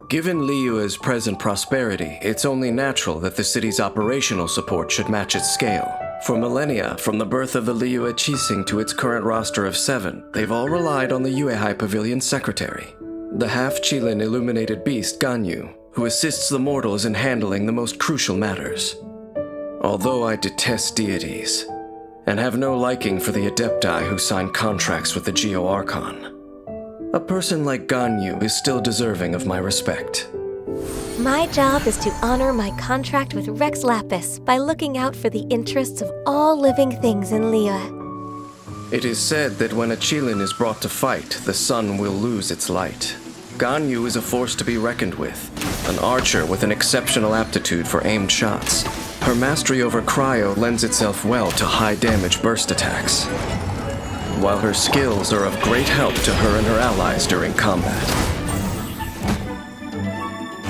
Given Liyue's present prosperity, it's only natural that the city's operational support should match its scale. For millennia, from the birth of the Liyue Qixing to its current roster of 7, they've all relied on the Yuehai Pavilion's secretary, the half-Qilin illuminated beast Ganyu, who assists the mortals in handling the most crucial matters. Although I detest deities, and have no liking for the Adepti who sign contracts with the Geo-Archon, a person like Ganyu is still deserving of my respect. My job is to honor my contract with Rex Lapis by looking out for the interests of all living things in Liyue. It is said that when a Qilin is brought to fight, the sun will lose its light. Ganyu is a force to be reckoned with, an archer with an exceptional aptitude for aimed shots. Her mastery over cryo lends itself well to high-damage burst attacks, while her skills are of great help to her and her allies during combat.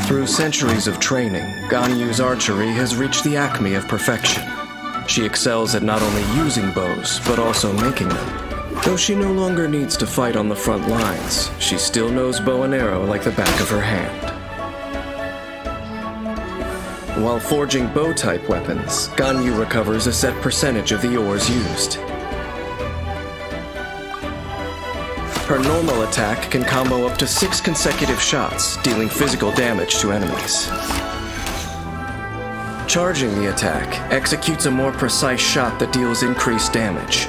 Through centuries of training, Ganyu's archery has reached the acme of perfection. She excels at not only using bows, but also making them. Though she no longer needs to fight on the front lines, she still knows bow and arrow like the back of her hand. While forging bow-type weapons, Ganyu recovers a set percentage of the ores used. Her normal attack can combo up to 6 consecutive shots, dealing physical damage to enemies. Charging the attack executes a more precise shot that deals increased damage.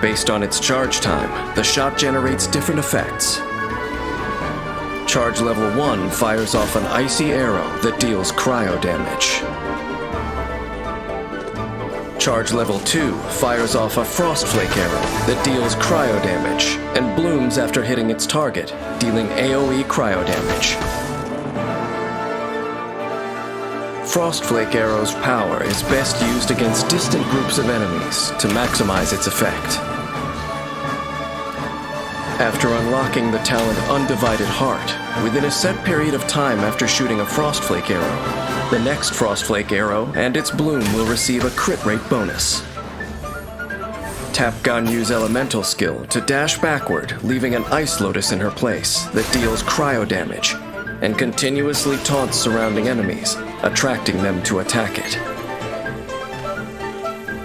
Based on its charge time, the shot generates different effects. Charge level 1 fires off an icy arrow that deals cryo damage. Charge level 2 fires off a frost flake arrow that deals cryo damage and blooms after hitting its target, dealing AoE cryo damage. Frost flake arrow's power is best used against distant groups of enemies to maximize its effect. After unlocking the talent Undivided Heart, within a set period of time after shooting a frost flake arrow, the next Frostflake arrow and its bloom will receive a crit rate bonus. Tap Ganyu's elemental skill to dash backward, leaving an ice lotus in her place that deals cryo damage and continuously taunts surrounding enemies, attracting them to attack it.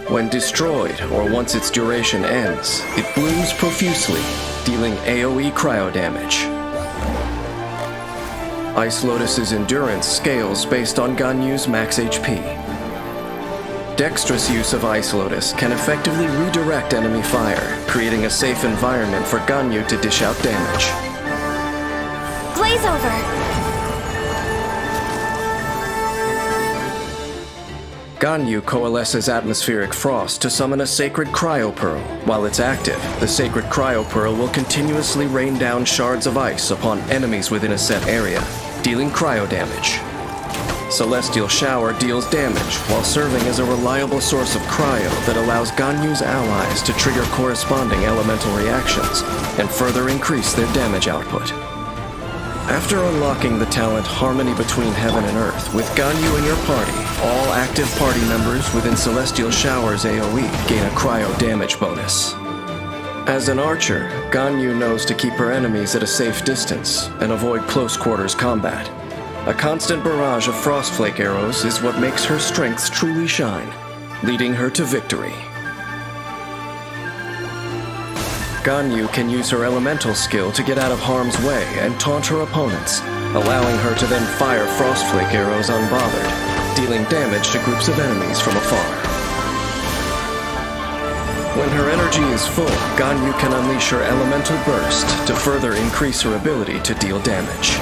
When destroyed, or once its duration ends, it blooms profusely, dealing AoE cryo damage. Ice Lotus's endurance scales based on Ganyu's max HP. Dexterous use of Ice Lotus can effectively redirect enemy fire, creating a safe environment for Ganyu to dish out damage. Blaze over! Ganyu coalesces atmospheric frost to summon a sacred cryo pearl. While it's active, the sacred cryo pearl will continuously rain down shards of ice upon enemies within a set area, dealing cryo damage. Celestial Shower deals damage while serving as a reliable source of cryo that allows Ganyu's allies to trigger corresponding elemental reactions and further increase their damage output. After unlocking the talent Harmony Between Heaven and Earth with Ganyu in your party, all active party members within Celestial Shower's AoE gain a cryo damage bonus. As an archer, Ganyu knows to keep her enemies at a safe distance and avoid close-quarters combat. A constant barrage of frostflake arrows is what makes her strengths truly shine, leading her to victory. Ganyu can use her elemental skill to get out of harm's way and taunt her opponents, allowing her to then fire frostflake arrows unbothered, dealing damage to groups of enemies from afar. When her energy is full, Ganyu can unleash her elemental burst to further increase her ability to deal damage.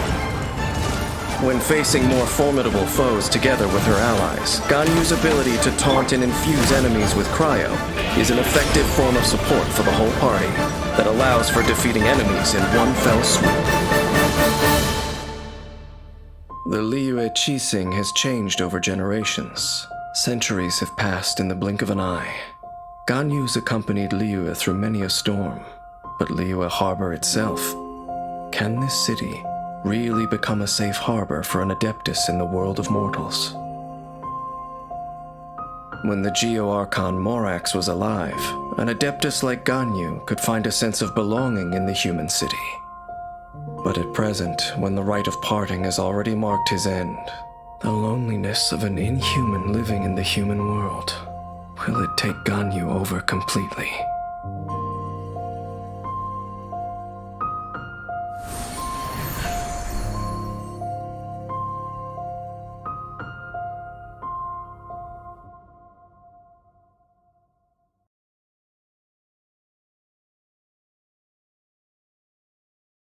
When facing more formidable foes together with her allies, Ganyu's ability to taunt and infuse enemies with cryo is an effective form of support for the whole party that allows for defeating enemies in one fell swoop. The Liyue Qixing has changed over generations. Centuries have passed in the blink of an eye. Ganyu's accompanied Liyue through many a storm, but Liyue Harbor itself, can this city really become a safe harbor for an Adeptus in the world of mortals? When the Geo-Archon Morax was alive, an Adeptus like Ganyu could find a sense of belonging in the human city. But at present, when the rite of parting has already marked his end, the loneliness of an inhuman living in the human world, will it take Ganyu over completely?